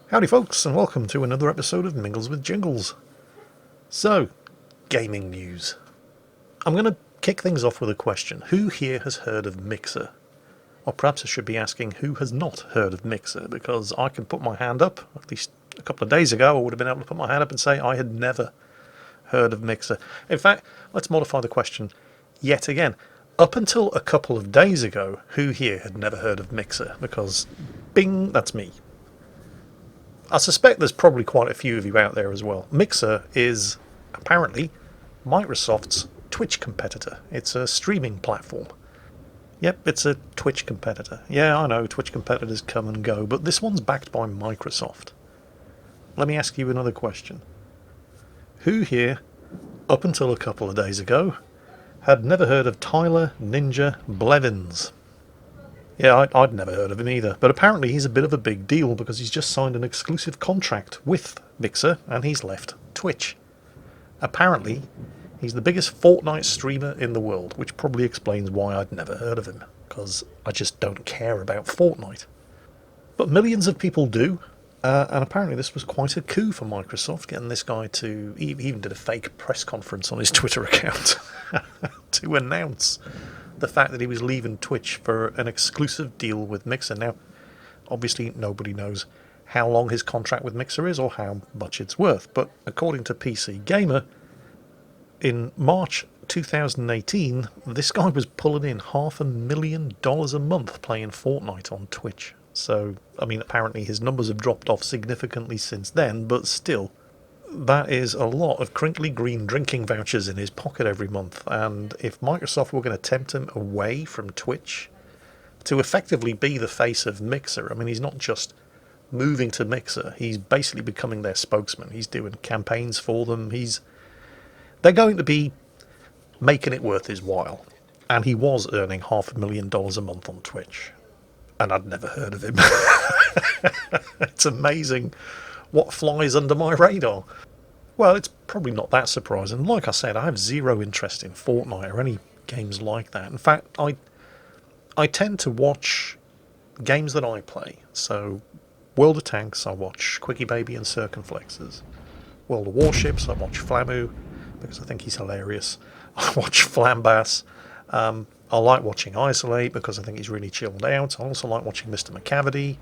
Howdy folks, and welcome to another episode of Mingles with Jingles. So, gaming news. I'm going to kick things off with a question. Who here has heard of Mixer? Or perhaps I should be asking, who has not heard of Mixer? Because I can put my hand up, at least a couple of days ago I would have been able to put my hand up and say I had never heard of Mixer. In fact, let's modify the question yet again. Up until a couple of days ago, who here had never heard of Mixer? Because, bing, that's me. I suspect there's probably quite a few of you out there as well. Mixer is apparently Microsoft's Twitch competitor. It's a streaming platform. Yep, it's a Twitch competitor. Yeah, I know, Twitch competitors come and go, but this one's backed by Microsoft. Let me ask you another question. Who here, up until a couple of days ago, had never heard of TylerNinja Blevins? Yeah, I'd never heard of him either, but apparently he's a bit of a big deal because he's just signed an exclusive contract with Mixer and he's left Twitch. Apparently, he's the biggest Fortnite streamer in the world, which probably explains why I'd never heard of him, because I just don't care about Fortnite. But millions of people do, and apparently this was quite a coup for Microsoft, getting this guy to... He even did a fake press conference on his Twitter account to announce the fact that he was leaving Twitch for an exclusive deal with Mixer. Now, obviously nobody knows how long his contract with Mixer is or how much it's worth, but according to PC Gamer, in March 2018, this guy was pulling in $500,000 a month playing Fortnite on Twitch. So, I mean, apparently his numbers have dropped off significantly since then, but still, that is a lot of crinkly green drinking vouchers in his pocket every month. And if Microsoft were going to tempt him away from Twitch to effectively be the face of Mixer, I mean, he's not just moving to Mixer, he's basically becoming their spokesman. He's doing campaigns for them. They're going to be making it worth his while. And he was earning $500,000 a month on Twitch. And I'd never heard of him. It's amazing what flies under my radar. Well, it's probably not that surprising. Like I said, I have zero interest in Fortnite or any games like that. In fact, I tend to watch games that I play. So, World of Tanks, I watch Quickie Baby and Circumflexes. World of Warships, I watch Flamu, because I think he's hilarious. I watch Flambass. I like watching Isolate, because I think he's really chilled out. I also like watching Mr. McCavity.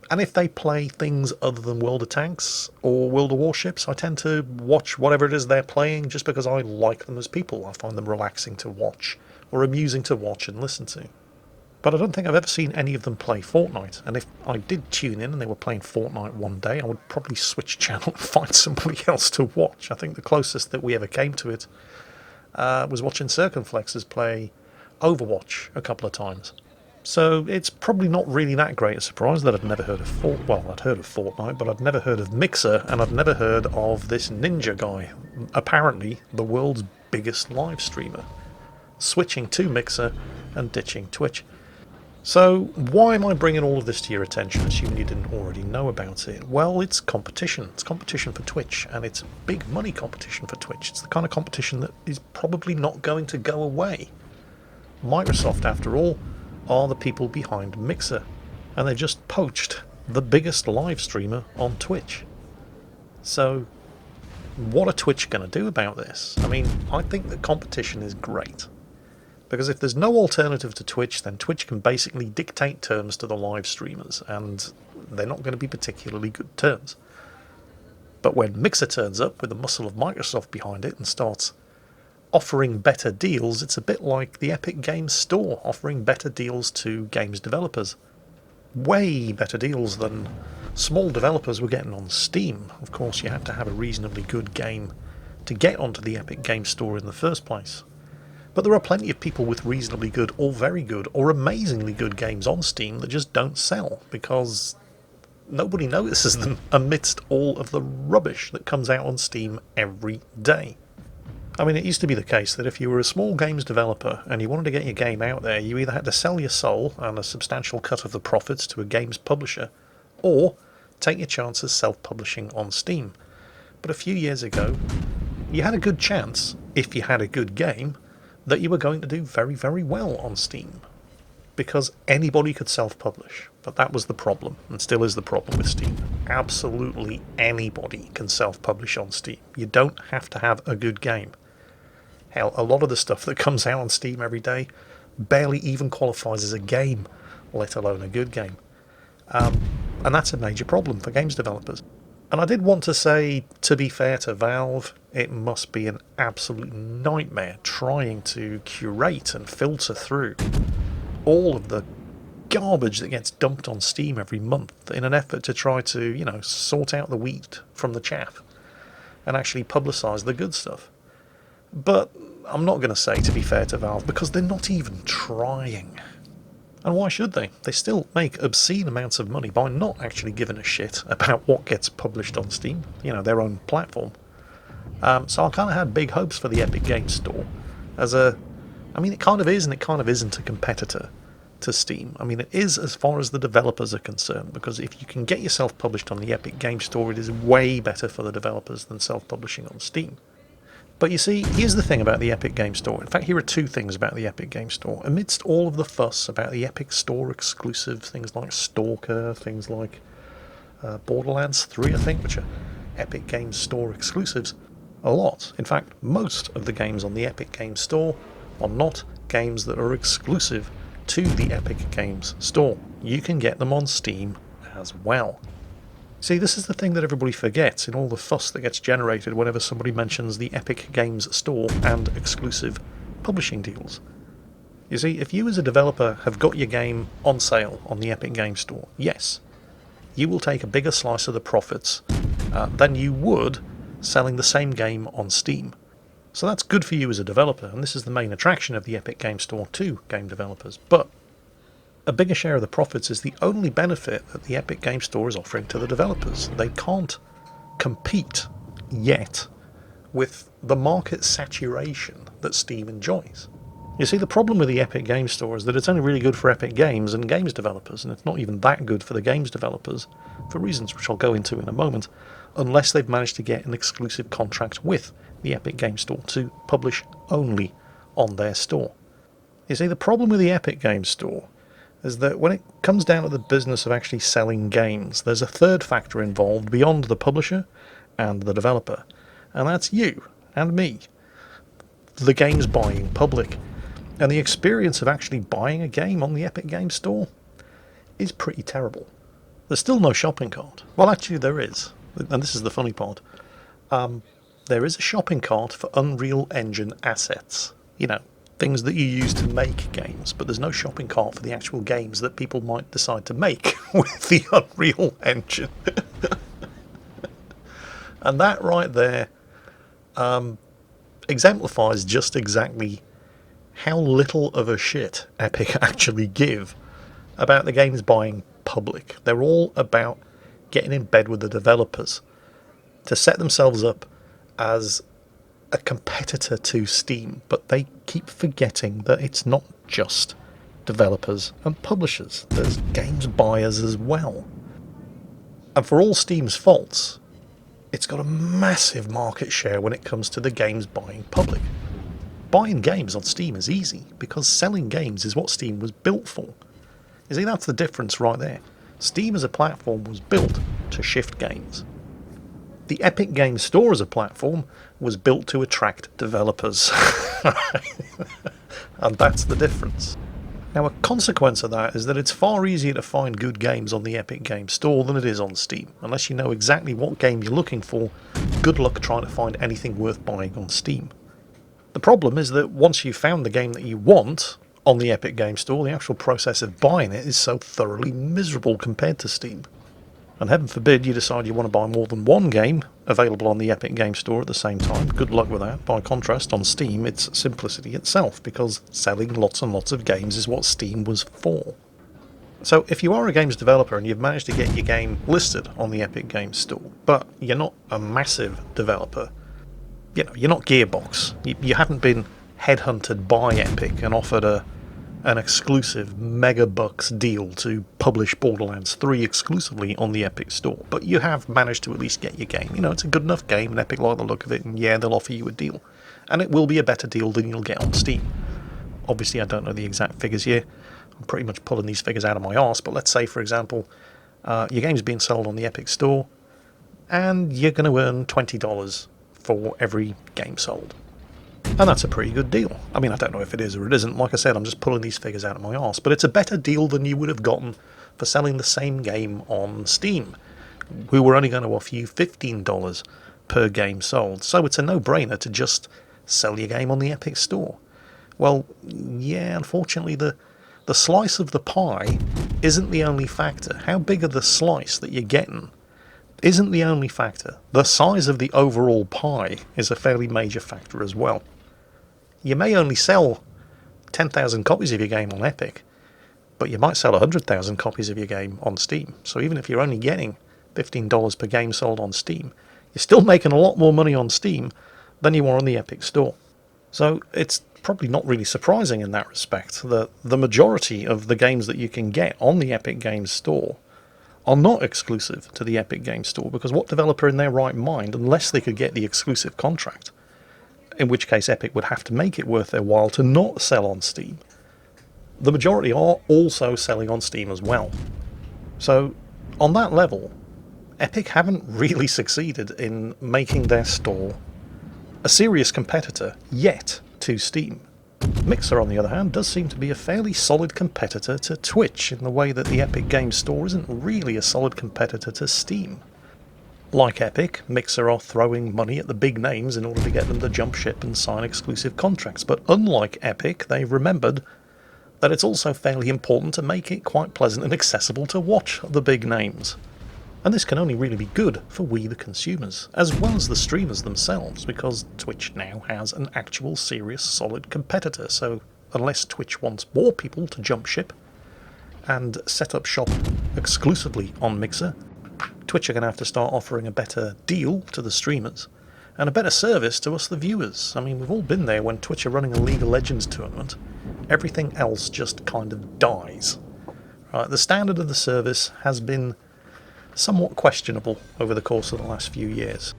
And if they play things other than World of Tanks or World of Warships, I tend to watch whatever it is they're playing just because I like them as people. I find them relaxing to watch or amusing to watch and listen to. But I don't think I've ever seen any of them play Fortnite. And if I did tune in and they were playing Fortnite one day, I would probably switch channel and find somebody else to watch. I think the closest that we ever came to it was watching Circumflexes play Overwatch a couple of times. So it's probably not really that great a surprise that I'd never heard of I'd heard of Fortnite, but I'd never heard of Mixer, and I'd never heard of this Ninja guy, apparently the world's biggest live streamer, switching to Mixer and ditching Twitch. So why am I bringing all of this to your attention, assuming you didn't already know about it? Well, it's competition. It's competition for Twitch, and it's big money competition for Twitch. It's the kind of competition that is probably not going to go away. Microsoft, after all, are the people behind Mixer, and they've just poached the biggest live streamer on Twitch. So, what are Twitch going to do about this? I mean, I think that competition is great, because if there's no alternative to Twitch, then Twitch can basically dictate terms to the live streamers, and they're not going to be particularly good terms. But when Mixer turns up with the muscle of Microsoft behind it and starts offering better deals, it's a bit like the Epic Games Store offering better deals to games developers. Way better deals than small developers were getting on Steam. Of course, you had to have a reasonably good game to get onto the Epic Games Store in the first place. But there are plenty of people with reasonably good or very good or amazingly good games on Steam that just don't sell because nobody notices them amidst all of the rubbish that comes out on Steam every day. I mean, it used to be the case that if you were a small games developer and you wanted to get your game out there, you either had to sell your soul and a substantial cut of the profits to a games publisher, or take your chances self-publishing on Steam. But a few years ago, you had a good chance, if you had a good game, that you were going to do very, very well on Steam. Because anybody could self-publish. But that was the problem, and still is the problem with Steam. Absolutely anybody can self-publish on Steam. You don't have to have a good game. Hell, a lot of the stuff that comes out on Steam every day barely even qualifies as a game, let alone a good game. And that's a major problem for games developers. And I did want to say, to be fair to Valve, it must be an absolute nightmare trying to curate and filter through all of the garbage that gets dumped on Steam every month in an effort to try to, sort out the wheat from the chaff and actually publicise the good stuff. But I'm not going to say, to be fair to Valve, because they're not even trying. And why should they? They still make obscene amounts of money by not actually giving a shit about what gets published on Steam, their own platform. So I kind of had big hopes for the Epic Games Store it kind of is and it kind of isn't a competitor to Steam. It is as far as the developers are concerned, because if you can get yourself published on the Epic Games Store, it is way better for the developers than self-publishing on Steam. But you see, here's the thing about the Epic Games Store. In fact, here are two things about the Epic Games Store. Amidst all of the fuss about the Epic Store exclusives, things like Stalker, things like Borderlands 3, I think, which are Epic Games Store exclusives, a lot. In fact, most of the games on the Epic Games Store are not games that are exclusive to the Epic Games Store. You can get them on Steam as well. See, this is the thing that everybody forgets in all the fuss that gets generated whenever somebody mentions the Epic Games Store and exclusive publishing deals. You see, if you as a developer have got your game on sale on the Epic Games Store, yes, you will take a bigger slice of the profits than you would selling the same game on Steam. So that's good for you as a developer, and this is the main attraction of the Epic Games Store to game developers. But a bigger share of the profits is the only benefit that the Epic Games Store is offering to the developers. They can't compete yet with the market saturation that Steam enjoys. You see, the problem with the Epic Games Store is that it's only really good for Epic Games and games developers, and it's not even that good for the games developers, for reasons which I'll go into in a moment, unless they've managed to get an exclusive contract with the Epic Games Store to publish only on their store. You see, the problem with the Epic Games Store is that when it comes down to the business of actually selling games, there's a third factor involved beyond the publisher and the developer, and that's you and me, the games buying public. And the experience of actually buying a game on the Epic Games Store is pretty terrible. There's still no shopping cart. Well, actually there is, and this is the funny part. There is a shopping cart for Unreal Engine assets. Things that you use to make games, but there's no shopping cart for the actual games that people might decide to make with the Unreal Engine. And that right there exemplifies just exactly how little of a shit Epic actually give about the games buying public. They're all about getting in bed with the developers to set themselves up as a competitor to Steam, but they keep forgetting that it's not just developers and publishers. There's games buyers as well. And for all Steam's faults, it's got a massive market share when it comes to the games buying public. Buying games on Steam is easy, because selling games is what Steam was built for. You see, that's the difference right there. Steam as a platform was built to shift games. The Epic Games Store as a platform was built to attract developers. And that's the difference. Now, a consequence of that is that it's far easier to find good games on the Epic Games Store than it is on Steam. Unless you know exactly what game you're looking for, good luck trying to find anything worth buying on Steam. The problem is that once you've found the game that you want on the Epic Games Store, the actual process of buying it is so thoroughly miserable compared to Steam. And heaven forbid you decide you want to buy more than one game available on the Epic Games Store at the same time. Good luck with that. By contrast, on Steam, it's simplicity itself, because selling lots and lots of games is what Steam was for. So if you are a games developer and you've managed to get your game listed on the Epic Games Store, but you're not a massive developer, you're not Gearbox, you haven't been headhunted by Epic and offered an exclusive megabucks deal to publish Borderlands 3 exclusively on the Epic Store, but you have managed to at least get your game. It's a good enough game, and Epic like the look of it, and yeah, they'll offer you a deal. And it will be a better deal than you'll get on Steam. Obviously, I don't know the exact figures here. I'm pretty much pulling these figures out of my arse, but let's say, for example, your game's being sold on the Epic Store, and you're going to earn $20 for every game sold. And that's a pretty good deal. I mean, I don't know if it is or it isn't. Like I said, I'm just pulling these figures out of my arse. But it's a better deal than you would have gotten for selling the same game on Steam. We were only going to offer you $15 per game sold. So it's a no-brainer to just sell your game on the Epic Store. Well, yeah, unfortunately, the slice of the pie isn't the only factor. How big of the slice that you're getting isn't the only factor. The size of the overall pie is a fairly major factor as well. You may only sell 10,000 copies of your game on Epic, but you might sell 100,000 copies of your game on Steam. So even if you're only getting $15 per game sold on Steam, you're still making a lot more money on Steam than you are on the Epic Store. So it's probably not really surprising in that respect that the majority of the games that you can get on the Epic Games Store are not exclusive to the Epic Games Store, because what developer in their right mind, unless they could get the exclusive contract, in which case Epic would have to make it worth their while to not sell on Steam, the majority are also selling on Steam as well. So on that level, Epic haven't really succeeded in making their store a serious competitor yet to Steam. Mixer, on the other hand, does seem to be a fairly solid competitor to Twitch in the way that the Epic Games Store isn't really a solid competitor to Steam. Like Epic, Mixer are throwing money at the big names in order to get them to jump ship and sign exclusive contracts, but unlike Epic, they've remembered that it's also fairly important to make it quite pleasant and accessible to watch the big names. And this can only really be good for we the consumers, as well as the streamers themselves, because Twitch now has an actual serious solid competitor, so unless Twitch wants more people to jump ship and set up shop exclusively on Mixer, Twitch are going to have to start offering a better deal to the streamers and a better service to us the viewers. I mean, we've all been there when Twitch are running a League of Legends tournament. Everything else just kind of dies. Right, the standard of the service has been somewhat questionable over the course of the last few years.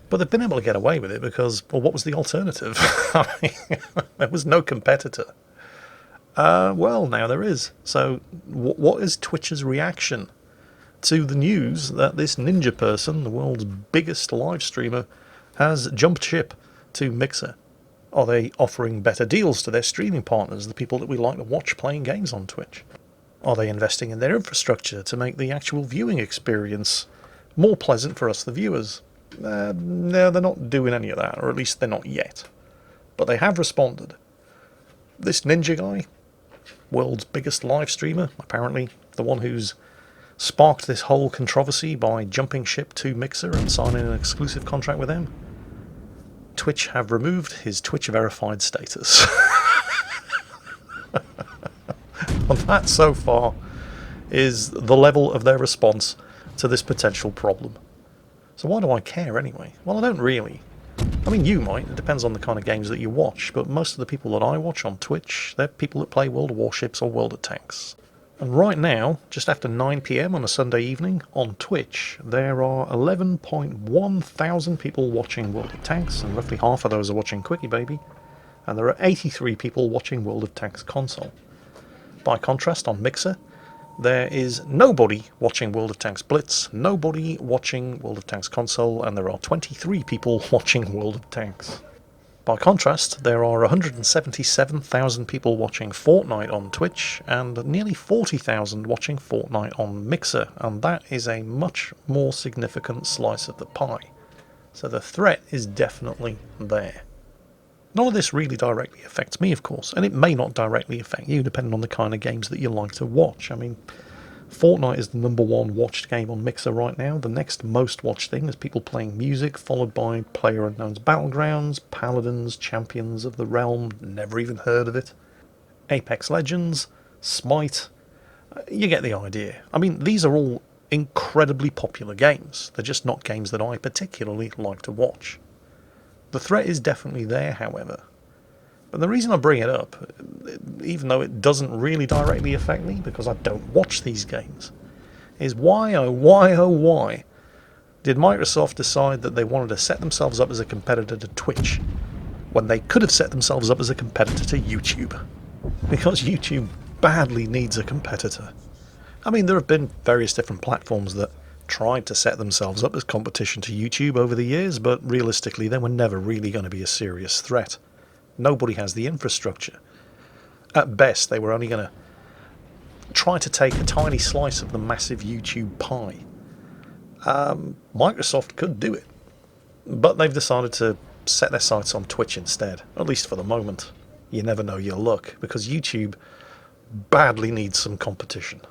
But they've been able to get away with it because, well, what was the alternative? I mean, there was no competitor. Well, now there is. So what is Twitch's reaction to the news that this ninja person, the world's biggest live streamer, has jumped ship to Mixer? Are they offering better deals to their streaming partners, the people that we like to watch playing games on Twitch? Are they investing in their infrastructure to make the actual viewing experience more pleasant for us, the viewers? No, they're not doing any of that, or at least they're not yet. But they have responded. This ninja guy, world's biggest live streamer, apparently the one who's sparked this whole controversy by jumping ship to Mixer and signing an exclusive contract with them, Twitch have removed his Twitch verified status. And that, so far, is the level of their response to this potential problem. So why do I care anyway? Well, I don't really. I mean, you might. It depends on the kind of games that you watch. But most of the people that I watch on Twitch, they're people that play World of Warships or World of Tanks. And right now, just after 9 PM on a Sunday evening, on Twitch, there are 11.1 thousand people watching World of Tanks, and roughly half of those are watching Quickie Baby. And there are 83 people watching World of Tanks console. By contrast, on Mixer, there is nobody watching World of Tanks Blitz, nobody watching World of Tanks console, and there are 23 people watching World of Tanks. By contrast, there are 177,000 people watching Fortnite on Twitch, and nearly 40,000 watching Fortnite on Mixer, and that is a much more significant slice of the pie. So the threat is definitely there. None of this really directly affects me, of course, and it may not directly affect you, depending on the kind of games that you like to watch. I mean, Fortnite is the #1 watched game on Mixer right now. The next most watched thing is people playing music, followed by PlayerUnknown's Battlegrounds, Paladins, Champions of the Realm, never even heard of it, Apex Legends, Smite. You get the idea. I mean, these are all incredibly popular games. They're just not games that I particularly like to watch. The threat is definitely there, however. But the reason I bring it up, even though it doesn't really directly affect me, because I don't watch these games, is why, oh why, did Microsoft decide that they wanted to set themselves up as a competitor to Twitch, when they could have set themselves up as a competitor to YouTube? Because YouTube badly needs a competitor. I mean, there have been various different platforms that tried to set themselves up as competition to YouTube over the years, but realistically they were never really going to be a serious threat. Nobody has the infrastructure. At best, they were only going to try to take a tiny slice of the massive YouTube pie. Microsoft could do it, but they've decided to set their sights on Twitch instead, at least for the moment. You never know your luck, because YouTube badly needs some competition.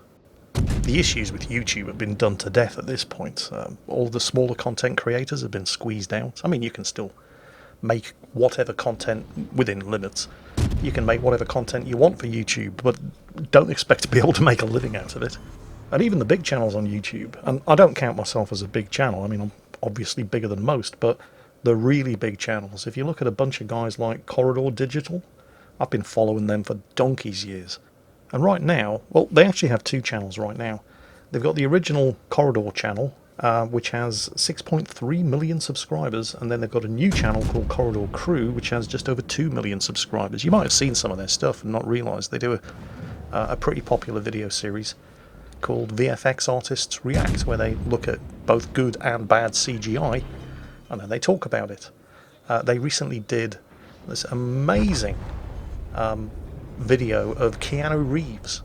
The issues with YouTube have been done to death at this point. All the smaller content creators have been squeezed out. I mean, you can still make whatever content within limits. You can make whatever content you want for YouTube, but don't expect to be able to make a living out of it. And even the big channels on YouTube, and I don't count myself as a big channel, I mean, I'm obviously bigger than most, but the really big channels, if you look at a bunch of guys like Corridor Digital, I've been following them for donkey's years. And right now, well, they actually have two channels right now. They've got the original Corridor channel, which has 6.3 million subscribers, and then they've got a new channel called Corridor Crew, which has just over 2 million subscribers. You might have seen some of their stuff and not realised they do a pretty popular video series called VFX Artists React, where they look at both good and bad CGI, and then they talk about it. They recently did this amazing video of Keanu Reeves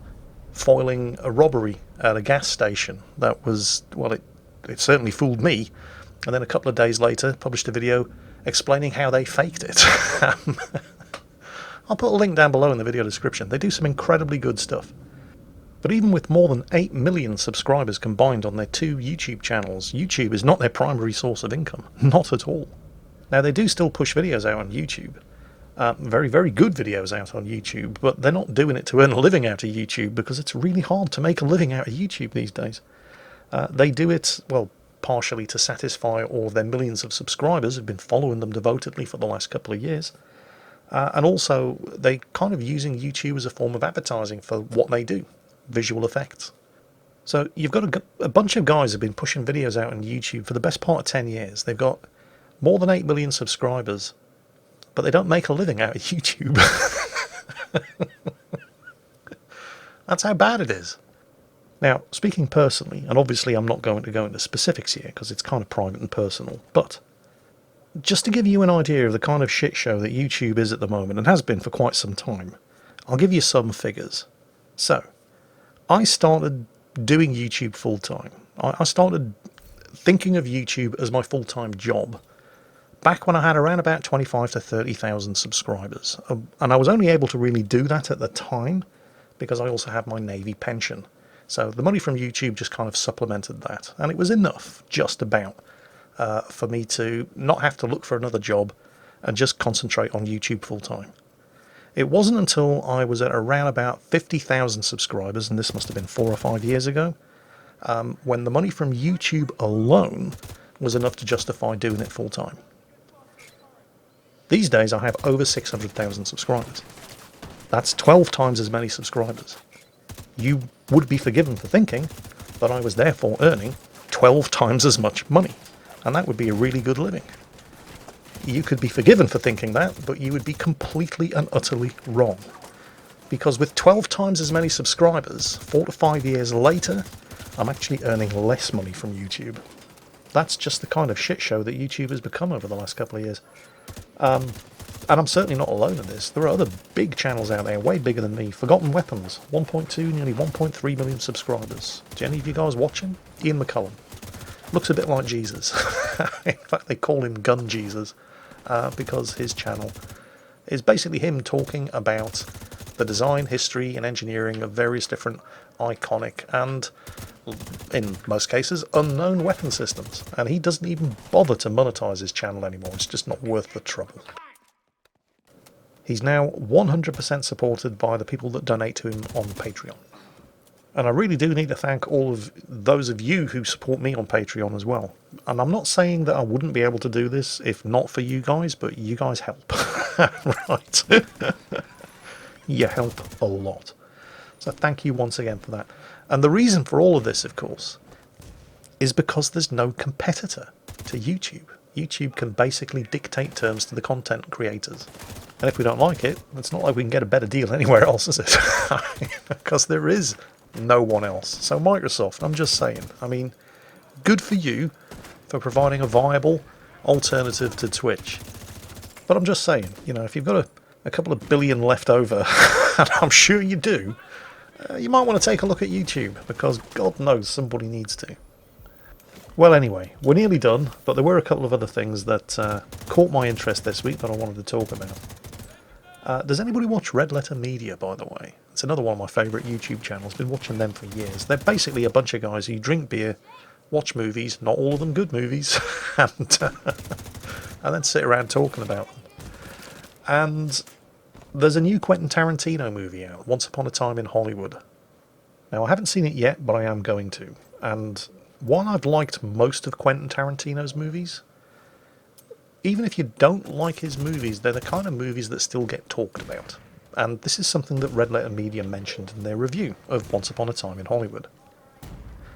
foiling a robbery at a gas station. That was, well, it certainly fooled me. And then a couple of days later, published a video explaining how they faked it. I'll put a link down below in the video description. They do some incredibly good stuff. But even with more than 8 million subscribers combined on their two YouTube channels, YouTube is not their primary source of income. Not at all. Now, they do still push videos out on YouTube. Very, very good videos out on YouTube, but they're not doing it to earn a living out of YouTube, because it's really hard to make a living out of YouTube these days. They do it, well, partially to satisfy all of their millions of subscribers who've been following them devotedly for the last couple of years. And also, they kind of using YouTube as a form of advertising for what they do, visual effects. So you've got a bunch of guys who've been pushing videos out on YouTube for the best part of 10 years. They've got more than 8 million subscribers, but they don't make a living out of YouTube. That's how bad it is. Now, speaking personally, and obviously I'm not going to go into specifics here because it's kind of private and personal, but just to give you an idea of the kind of shit show that YouTube is at the moment, and has been for quite some time, I'll give you some figures. So, I started doing YouTube full-time. I started thinking of YouTube as my full-time job back when I had around about 25 to 30,000 subscribers. And I was only able to really do that at the time because I also had my Navy pension. So the money from YouTube just kind of supplemented that. And it was enough, just about, for me to not have to look for another job and just concentrate on YouTube full-time. It wasn't until I was at around about 50,000 subscribers, and this must have been 4 or 5 years ago, when the money from YouTube alone was enough to justify doing it full-time. These days I have over 600,000 subscribers. That's 12 times as many subscribers. You would be forgiven for thinking that I was therefore earning 12 times as much money, and that would be a really good living. You could be forgiven for thinking that, but you would be completely and utterly wrong. Because with 12 times as many subscribers, 4 to 5 years later, I'm actually earning less money from YouTube. That's just the kind of shit show that YouTube has become over the last couple of years. And I'm certainly not alone in this. There are other big channels out there, way bigger than me. Forgotten Weapons, 1.2, nearly 1.3 million subscribers. Do any of you guys watching? Ian McCullum. Looks a bit like Jesus. In fact, they call him Gun Jesus, because his channel is basically him talking about the design, history, and engineering of various different iconic and, in most cases, unknown weapon systems. And he doesn't even bother to monetize his channel anymore. It's just not worth the trouble. He's now 100% supported by the people that donate to him on Patreon. And I really do need to thank all of those of you who support me on Patreon as well. And I'm not saying that I wouldn't be able to do this if not for you guys, but you guys help. Right. You help a lot. So thank you once again for that. And the reason for all of this, of course, is because there's no competitor to YouTube. YouTube can basically dictate terms to the content creators. And if we don't like it, it's not like we can get a better deal anywhere else, is it? Because there is no one else. So Microsoft, I'm just saying, I mean, good for you for providing a viable alternative to Twitch. But I'm just saying, you know, if you've got a couple of billion left over, and I'm sure you do, you might want to take a look at YouTube, because God knows somebody needs to. Well, anyway, we're nearly done, but there were a couple of other things that caught my interest this week that I wanted to talk about. Does anybody watch Red Letter Media, by the way? It's another one of my favourite YouTube channels. Been watching them for years. They're basically a bunch of guys who drink beer, watch movies, not all of them good movies, and then sit around talking about them. And there's a new Quentin Tarantino movie out, Once Upon a Time in Hollywood. Now, I haven't seen it yet, but I am going to. And while I've liked most of Quentin Tarantino's movies, even if you don't like his movies, they're the kind of movies that still get talked about. And this is something that Red Letter Media mentioned in their review of Once Upon a Time in Hollywood.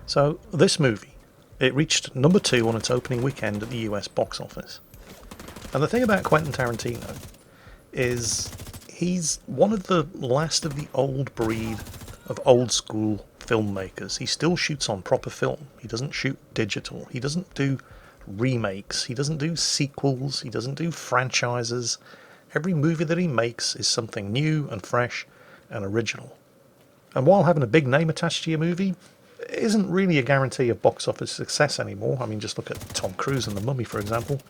So, this movie, it reached number 2 on its opening weekend at the US box office. And the thing about Quentin Tarantino is he's one of the last of the old breed of old school filmmakers. He still shoots on proper film. He doesn't shoot digital. He doesn't do remakes. He doesn't do sequels. He doesn't do franchises. Every movie that he makes is something new and fresh and original. And while having a big name attached to your movie isn't really a guarantee of box office success anymore, I mean, just look at Tom Cruise and The Mummy, for example,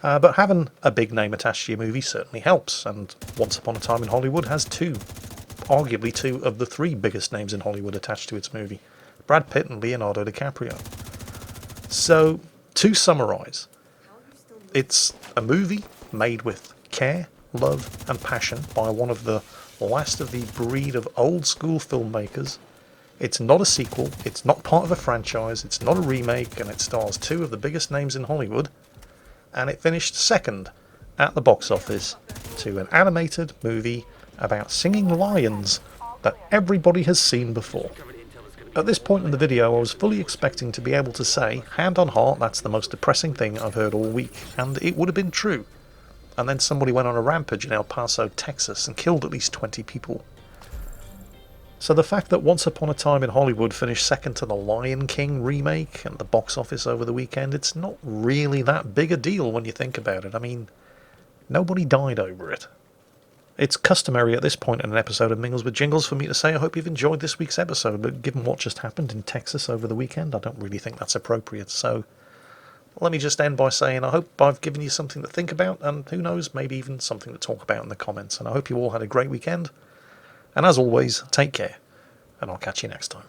but having a big name attached to your movie certainly helps, and Once Upon a Time in Hollywood has arguably two of the 3 biggest names in Hollywood attached to its movie, Brad Pitt and Leonardo DiCaprio. So, to summarise, it's a movie made with care, love and passion by one of the last of the breed of old school filmmakers. It's not a sequel, it's not part of a franchise, it's not a remake, and it stars 2 of the biggest names in Hollywood, and it finished second at the box office to an animated movie about singing lions that everybody has seen before. At this point in the video, I was fully expecting to be able to say, hand on heart, that's the most depressing thing I've heard all week, and it would have been true. And then somebody went on a rampage in El Paso, Texas, and killed at least 20 people. So the fact that Once Upon a Time in Hollywood finished second to the Lion King remake at the box office over the weekend, it's not really that big a deal when you think about it. I mean, nobody died over it. It's customary at this point in an episode of Mingles with Jingles for me to say I hope you've enjoyed this week's episode, but given what just happened in Texas over the weekend, I don't really think that's appropriate. So let me just end by saying I hope I've given you something to think about, and who knows, maybe even something to talk about in the comments. And I hope you all had a great weekend. And as always, take care, and I'll catch you next time.